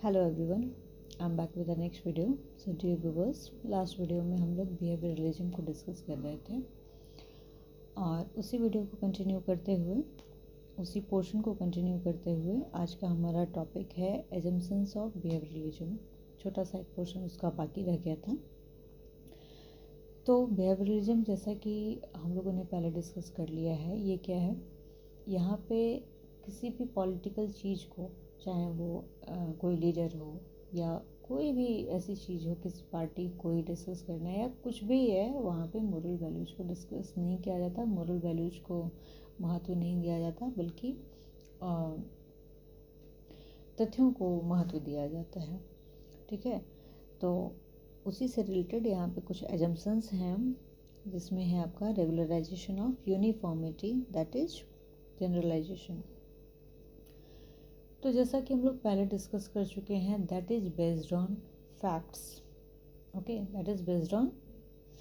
Hello everyone, I am back with the next video. So dear viewers, last video में हम लोग behaviourism को discuss कर रहे थे और उसी वीडियो को कंटिन्यू करते हुए, उसी पोर्शन को कंटिन्यू करते हुए आज का हमारा टॉपिक है एजम्पशंस ऑफ बिहेवियरलिज्म। छोटा सा एक पोर्शन उसका बाकी रह गया था। तो बिहेवियरलिज्म, जैसा कि हम लोगों ने पहले डिस्कस कर लिया है, ये क्या है? यहाँ पे किसी भी पॉलिटिकल चीज़ को, चाहे वो कोई लीडर हो या कोई भी ऐसी चीज़ हो, किसी पार्टी कोई डिस्कस करना है या कुछ भी है, वहाँ पे मोरल वैल्यूज़ को डिस्कस नहीं किया जाता, मोरल वैल्यूज़ को महत्व नहीं दिया जाता, बल्कि तथ्यों को महत्व दिया जाता है। ठीक है, तो उसी से रिलेटेड यहाँ पे कुछ एजम्पशंस हैं, जिसमें है आपका regularization of uniformity, that is generalization. तो जैसा कि हम लोग पहले डिस्कस कर चुके हैं, that is based on facts. Okay, that is based on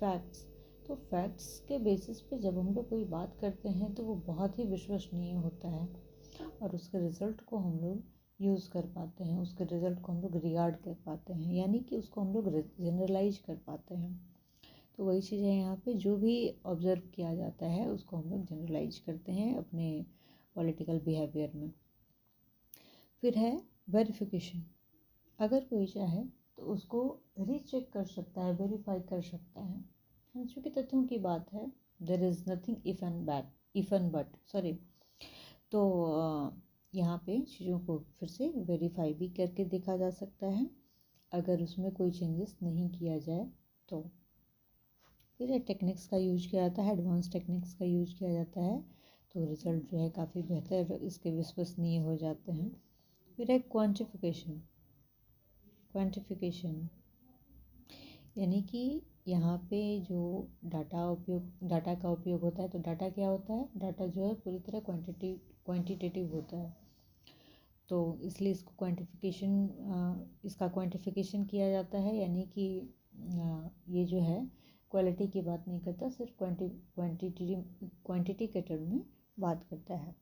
facts. तो फैक्ट्स के बेसिस पे जब हम लोग कोई बात करते हैं तो वो बहुत ही विश्वसनीय होता है और उसके रिजल्ट को हम लोग यूज़ कर पाते हैं, उसके रिजल्ट को हम लोग रिगार्ड कर पाते हैं, यानी कि उसको हम लोग जनरलाइज कर पाते हैं। तो वही चीज़ है यहाँ पे, जो भी ऑब्ज़र्व किया जाता है उसको हम लोग जनरलाइज करते हैं अपने पॉलिटिकल बिहेवियर में। फिर है वेरिफिकेशन। अगर कोई चाहे तो उसको रीचेक कर सकता है, वेरीफाई कर सकता है। चूँकि तथ्यों की बात है, there is nothing if and but sorry. तो यहाँ पे चीज़ों को फिर से वेरीफाई भी करके देखा जा सकता है, अगर उसमें कोई चेंजेस नहीं किया जाए तो। फिर टेक्निक्स का यूज किया जाता है, एडवांस टेक्निक्स का यूज किया जाता है, तो रिजल्ट जो है काफ़ी बेहतर, इसके विश्वसनीय हो जाते हैं। फिर है क्वांटिफिकेशन यानी कि यहाँ पे जो डाटा का उपयोग होता है, तो डाटा क्या होता है? डाटा जो है पूरी तरह क्वांटिटेटिव होता है, तो इसलिए इसका क्वांटिफिकेशन किया जाता है, यानी कि ये जो है क्वालिटी की बात नहीं करता, सिर्फ क्वांटिटी के टर्म में बात करता है।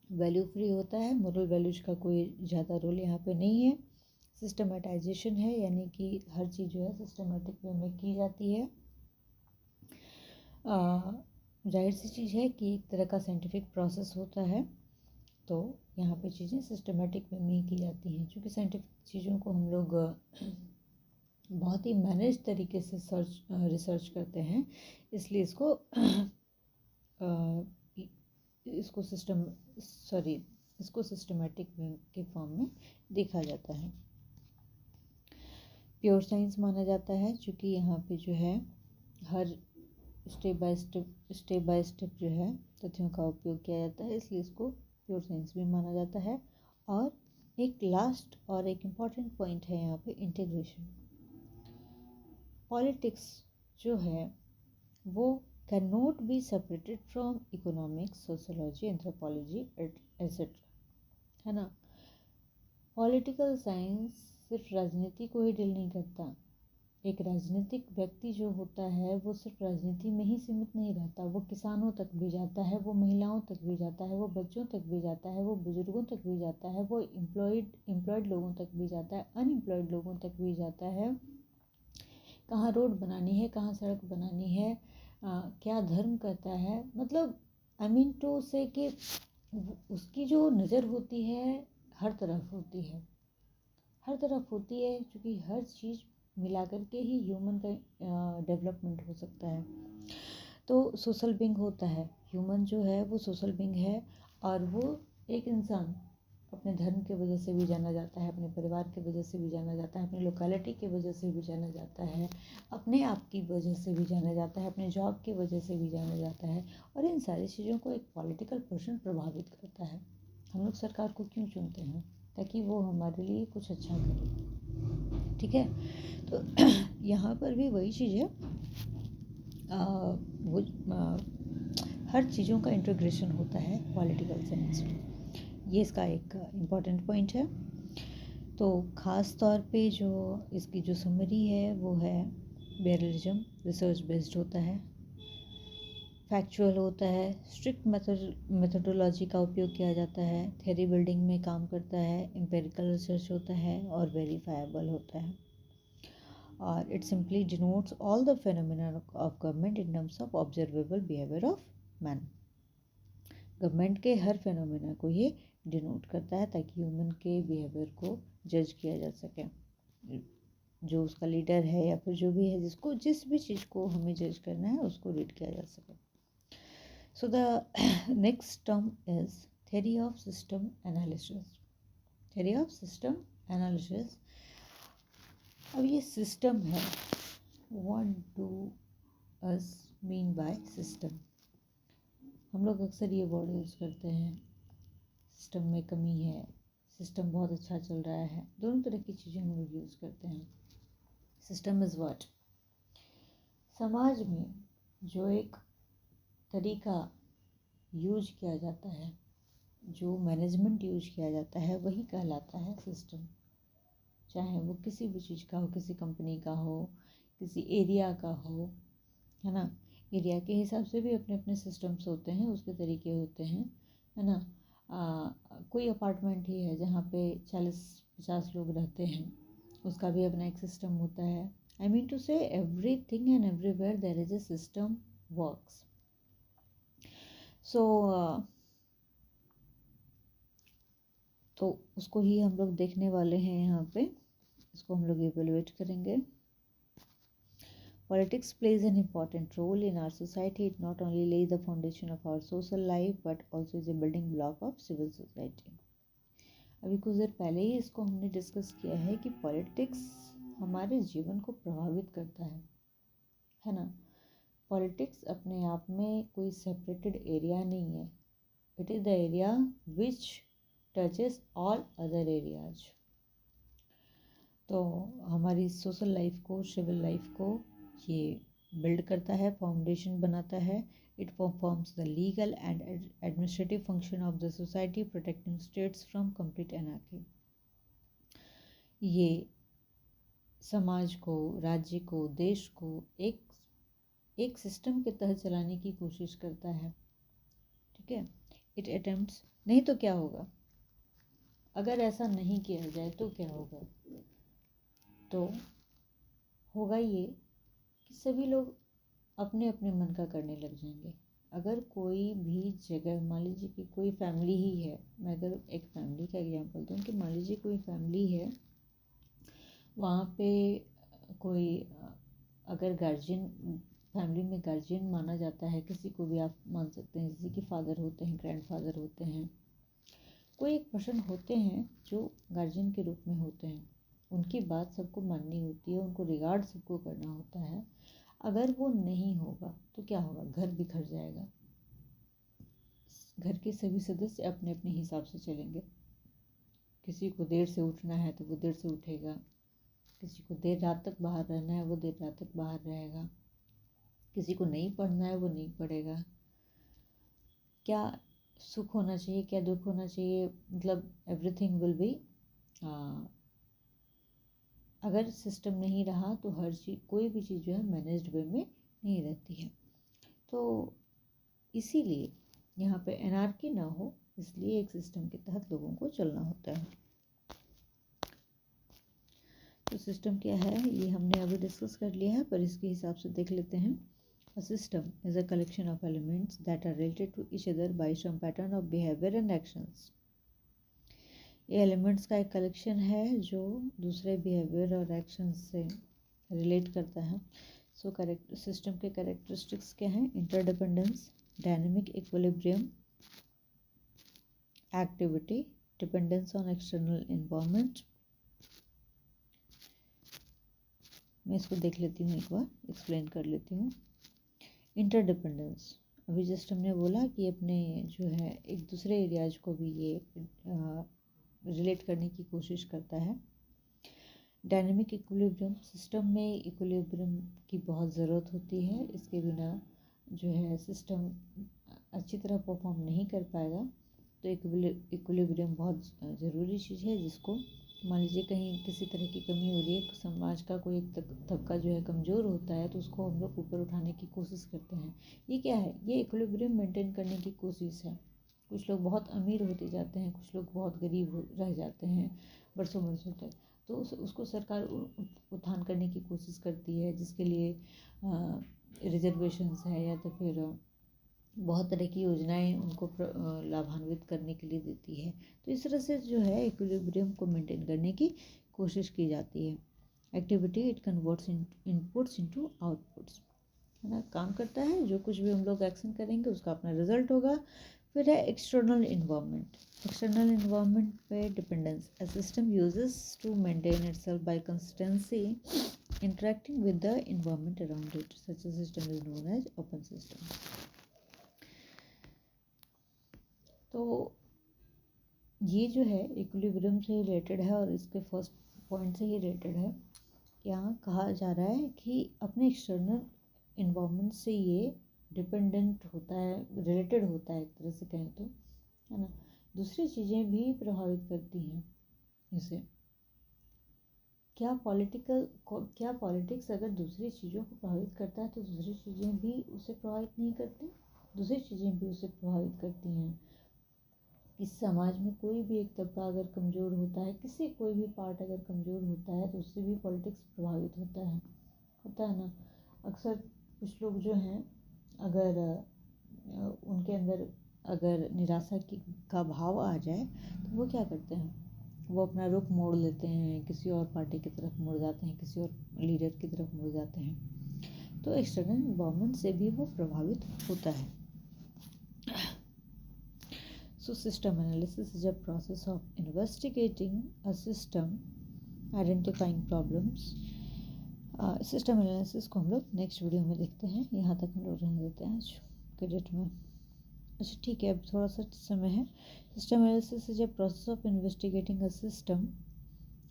वैल्यू फ्री होता है, मोरल वैल्यूज का कोई ज़्यादा रोल यहाँ पे नहीं है। सिस्टमेटाइजेशन है, यानी कि हर चीज़ जो है सिस्टमेटिक वे में की जाती है। जाहिर सी चीज़ है कि एक तरह का साइंटिफिक प्रोसेस होता है, तो यहाँ पे चीज़ें सिस्टमेटिक वे में ही की जाती हैं। क्योंकि साइंटिफिक चीज़ों को हम लोग बहुत ही मैनेज तरीके से रिसर्च करते हैं, इसलिए इसको सिस्टमेटिक के फॉर्म में देखा जाता है। प्योर साइंस माना जाता है, क्योंकि यहाँ पे जो है हर स्टेप बाय स्टेप जो है तथ्यों का उपयोग किया जाता है, इसलिए इसको प्योर साइंस भी माना जाता है। और एक लास्ट और एक इम्पॉर्टेंट पॉइंट है यहाँ पे, इंटीग्रेशन। पॉलिटिक्स जो है वो can not be separated from economics, sociology, anthropology etcetera, है ना। पॉलिटिकल साइंस सिर्फ राजनीति को ही डील नहीं करता। एक राजनीतिक व्यक्ति जो होता है वो सिर्फ राजनीति में ही सीमित नहीं रहता, वो किसानों तक भी जाता है, वो महिलाओं तक भी जाता है, वो बच्चों तक भी जाता है, वो बुजुर्गों तक भी जाता है, वो एम्प्लॉयड लोगों तक भी जाता है, अनएम्प्लॉयड लोगों तक भी जाता है। कहाँ रोड बनानी है, कहाँ सड़क बनानी है, क्या धर्म करता है, मतलब आई मीन टू से कि उसकी जो नज़र होती है हर तरफ होती है, क्योंकि हर चीज़ मिला करके ही ह्यूमन का डेवलपमेंट हो सकता है। तो सोशल बीइंग होता है, ह्यूमन जो है वो सोशल बीइंग है, और वो एक इंसान अपने धर्म की वजह से भी जाना जाता है, अपने परिवार की वजह से भी जाना जाता है, अपनी लोकेलिटी की वजह से भी जाना जाता है, अपने आप की वजह से भी जाना जाता है, अपने जॉब की वजह से भी जाना जाता है। और इन सारी चीज़ों को एक पॉलिटिकल पर्सन प्रभावित करता है। हम लोग सरकार को क्यों चुनते हैं? ताकि वो हमारे लिए कुछ अच्छा करे। ठीक है, तो यहाँ पर भी वही चीज़ है, हर चीज़ों का इंटीग्रेशन होता है पॉलिटिकल साइंस में। ये इसका एक इम्पॉर्टेंट पॉइंट है। तो ख़ास तौर पे जो इसकी जो समरी है वो है, बिहेवियरलिज्म रिसर्च बेस्ड होता है, फैक्चुअल होता है, स्ट्रिक्ट मेथोडोलॉजी का उपयोग किया जाता है, थ्योरी बिल्डिंग में काम करता है, एम्पिरिकल रिसर्च होता है और वेरीफाइबल होता है। और it simply denotes all the phenomena of government in terms of observable behaviour of man. Government के हर फेनोमेना को ये डिनोट करता है ताकि ह्यूमन के बिहेवियर को जज किया जा सके। जो उसका लीडर है या फिर जो भी है, जिसको जिस भी चीज़ को हमें जज करना है उसको रीड किया जा सके। So the next term is theory of system analysis. Theory of system analysis. अब ये सिस्टम है, what do us mean by system. हम लोग अक्सर ये वर्ड यूज़ करते हैं, सिस्टम में कमी है, सिस्टम बहुत अच्छा चल रहा है, दोनों तरह की चीज़ें हम लोग यूज़ करते हैं। सिस्टम इज़ व्हाट, समाज में जो एक तरीका यूज किया जाता है, जो मैनेजमेंट यूज किया जाता है, वही कहलाता है सिस्टम। चाहे वो किसी भी चीज़ का हो, किसी कंपनी का हो, किसी एरिया का हो, है ना। एरिया के हिसाब से भी अपने अपने सिस्टम्स होते हैं, उसके तरीके होते हैं, है ना। कोई अपार्टमेंट ही है जहाँ पे 40-50 लोग रहते हैं, उसका भी अपना एक सिस्टम होता है। I mean to say everything and everywhere there is a system works. So तो उसको ही हम लोग देखने वाले हैं यहाँ पे, इसको हम लोग इवेलुएट करेंगे। Politics plays an important role in our society. It not only lays the foundation of our social life but also is a building block of civil society. अभी कुछ देर पहले ही इसको हमने डिस्कस किया है कि पॉलिटिक्स हमारे जीवन को प्रभावित करता है ना। पॉलिटिक्स अपने आप में कोई सेपरेटेड एरिया नहीं है, it is the area which touches all other areas. तो हमारी सोशल लाइफ को, सिविल लाइफ को ये बिल्ड करता है, फाउंडेशन बनाता है। It performs the legal and administrative function of the society, protecting states from complete anarchy. ये समाज को, राज्य को, देश को एक सिस्टम के तहत चलाने की कोशिश करता है, ठीक है। इट अटेम्प्ट्स, नहीं तो क्या होगा, अगर ऐसा नहीं किया जाए तो क्या होगा, तो होगा ये कि सभी लोग अपने अपने मन का करने लग जाएंगे। अगर कोई भी जगह, मान लीजिए कि कोई फैमिली ही है, मैं अगर एक फैमिली का एग्जांपल दूँ कि मान लीजिए कोई फैमिली है, वहाँ पे कोई अगर गार्जियन, फैमिली में गार्जियन माना जाता है, किसी को भी आप मान सकते हैं, जैसे कि फादर होते हैं, ग्रैंडफादर होते हैं, कोई एक पर्सन होते हैं जो गार्जियन के रूप में होते हैं, उनकी बात सबको माननी होती है, उनको रिगार्ड सबको करना होता है। अगर वो नहीं होगा तो क्या होगा, घर बिखर जाएगा। घर के सभी सदस्य अपने अपने हिसाब से चलेंगे। किसी को देर से उठना है तो वो देर से उठेगा, किसी को देर रात तक बाहर रहना है वो देर रात तक बाहर रहेगा, किसी को नहीं पढ़ना है वो नहीं पढ़ेगा। क्या सुख होना चाहिए, क्या दुख होना चाहिए, मतलब एवरीथिंग विल बी, अगर सिस्टम नहीं रहा तो हर चीज़, कोई भी चीज़ जो है मैनेज्ड वे में नहीं रहती है। तो इसीलिए यहाँ पे एनार्की ना हो, इसलिए एक सिस्टम के तहत लोगों को चलना होता है। तो सिस्टम क्या है ये हमने अभी डिस्कस कर लिया है, पर इसके हिसाब से देख लेते हैं। A system is a collection of elements that are related to each other by some pattern of behavior and actions. ये एलिमेंट्स का एक कलेक्शन है जो दूसरे बिहेवियर और एक्शंस से रिलेट करता है। सो सिस्टम के कैरेक्टरिस्टिक्स क्या हैं? Interdependence, dynamic equilibrium, activity, dependence on external environment. मैं इसको देख लेती हूँ, एक बार एक्सप्लेन कर लेती हूँ। इंटरडिपेंडेंस, अभी जस्ट हमने बोला कि अपने जो है एक दूसरे एरियाज को भी ये रिलेट करने की कोशिश करता है। डायनेमिक इक्विलिब्रियम, सिस्टम में इक्विलिब्रियम की बहुत ज़रूरत होती है, इसके बिना जो है सिस्टम अच्छी तरह परफॉर्म नहीं कर पाएगा। तो इक्विलिब्रियम बहुत ज़रूरी चीज़ है जिसको मान लीजिए कहीं किसी तरह की कमी हो रही है, समाज का कोई एक तबका जो है कमज़ोर होता है, तो उसको हम लोग ऊपर उठाने की कोशिश करते हैं। ये क्या है? ये इक्विलिब्रियम मेंटेन करने की कोशिश है। कुछ लोग बहुत अमीर होते जाते हैं, कुछ लोग बहुत गरीब रह जाते हैं बरसों बरसों तक, तो उसको सरकार उत्थान करने की कोशिश करती है, जिसके लिए रिजर्वेशंस है या तो फिर बहुत तरह की योजनाएं उनको लाभान्वित करने के लिए देती है। तो इस तरह से जो है इक्विलिब्रियम को मेंटेन करने की कोशिश की जाती है। Activity it converts inputs into outputs, है ना, काम करता है। जो कुछ भी हम लोग एक्शन करेंगे उसका अपना रिजल्ट होगा। फिर है एक्सटर्नल इन्वायरमेंट। एक्सटर्नल इन्वायरमेंट पे dependence, a system uses to maintain itself by consistency interacting with the environment around it, such a system is known as open system. तो ये जो है इक्विलिब्रियम से रिलेटेड है और इसके फर्स्ट पॉइंट से ही रिलेटेड है। यहाँ कहा जा रहा है कि अपने एक्सटर्नल इन्वायरमेंट से ये डिपेंडेंट होता है, रिलेटेड होता है एक तरह से कहें तो, है ना। दूसरी चीज़ें भी प्रभावित करती हैं इसे। क्या पॉलिटिक्स अगर दूसरी चीज़ों को प्रभावित करता है तो दूसरी चीज़ें भी उसे प्रभावित नहीं करती? दूसरी चीज़ें भी उसे प्रभावित करती हैं। इस समाज में कोई भी एक तबका अगर कमज़ोर होता है, कोई भी पार्ट अगर कमज़ोर होता है तो उससे भी पॉलिटिक्स प्रभावित होता है ना। अक्सर कुछ लोग जो हैं, अगर उनके अंदर अगर निराशा का भाव आ जाए तो वो क्या करते हैं, वो अपना रुख मोड़ लेते हैं, किसी और पार्टी की तरफ मुड़ जाते हैं, किसी और लीडर की तरफ मुड़ जाते हैं। तो एक्सटर्नल इन्वायरमेंट से भी वो प्रभावित होता है। So system analysis is a process of investigating a system, identifying problems. System analysis को हम लोग नेक्स्ट वीडियो में देखते हैं। यहाँ तक हम लोग रहने देते हैं आज के डेट में। अच्छा ठीक है, अब थोड़ा सा समय है। System analysis is a process of investigating a system,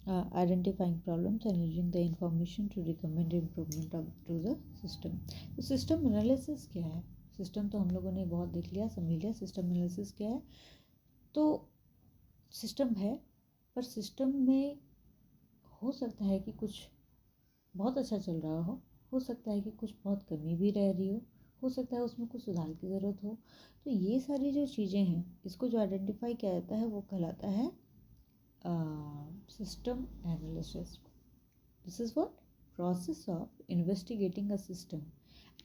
identifying problems and using the information to recommend improvement to the system. तो सिस्टम एनालिसिस क्या है? सिस्टम तो हम लोगों ने बहुत देख लिया, समझ लिया। सिस्टम एनालिसिस क्या है? तो सिस्टम है, पर सिस्टम में हो सकता है कि कुछ बहुत अच्छा चल रहा हो सकता है कि कुछ बहुत कमी भी रह रही हो सकता है उसमें कुछ सुधार की ज़रूरत हो। तो ये सारी जो चीज़ें हैं, इसको जो आइडेंटिफाई किया जाता है वो कहलाता है system analysis. This is what process of investigating a system,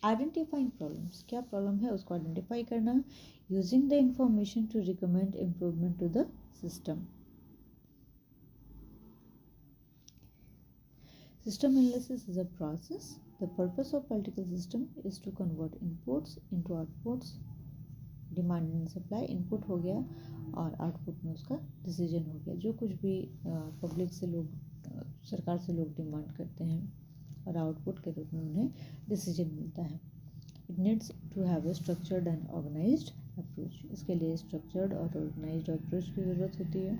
identifying problems. क्या प्रॉब्लम है उसको आइडेंटिफाई करना, using the information to recommend improvement to the system. System analysis is a process. The purpose of political system is to convert inputs into outputs. Demand and supply, input हो गया और output में उसका decision हो गया। जो कुछ भी पब्लिक से लोग, सरकार से लोग डिमांड करते हैं और आउटपुट के रूप में उन्हें डिसीजन मिलता है। It needs to have a structured and organized approach. इसके लिए स्ट्रक्चर्ड और ऑर्गेनाइज्ड अप्रोच की ज़रूरत होती है।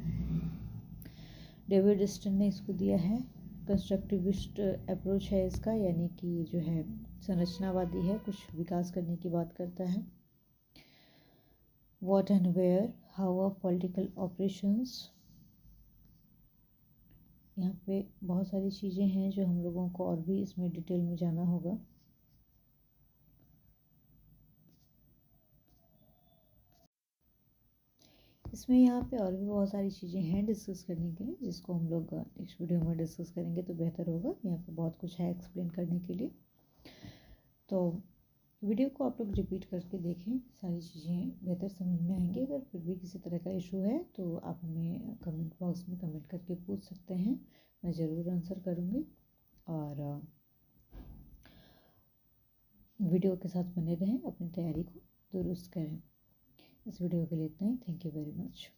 डेविड स्टन ने इसको दिया है। कंस्ट्रक्टिविस्ट अप्रोच है इसका, यानी कि जो है संरचनावादी है, कुछ विकास करने की बात करता है। What and where, how of political operations. यहाँ पे बहुत सारी चीज़ें हैं जो हम लोगों को और भी इसमें डिटेल में जाना होगा। इसमें यहाँ पे और भी बहुत सारी चीज़ें हैं डिस्कस करने के लिए, जिसको हम लोग नेक्स्ट वीडियो में डिस्कस करेंगे तो बेहतर होगा। यहाँ पे बहुत कुछ है एक्सप्लेन करने के लिए, तो वीडियो को आप लोग रिपीट करके देखें, सारी चीज़ें बेहतर समझ में आएंगी। अगर फिर भी किसी तरह का इशू है तो आप हमें कमेंट बॉक्स में कमेंट करके पूछ सकते हैं, मैं ज़रूर आंसर करूँगी। और वीडियो के साथ बने रहें, अपनी तैयारी को दुरुस्त करें। इस वीडियो के लिए इतना ही। Thank you very much.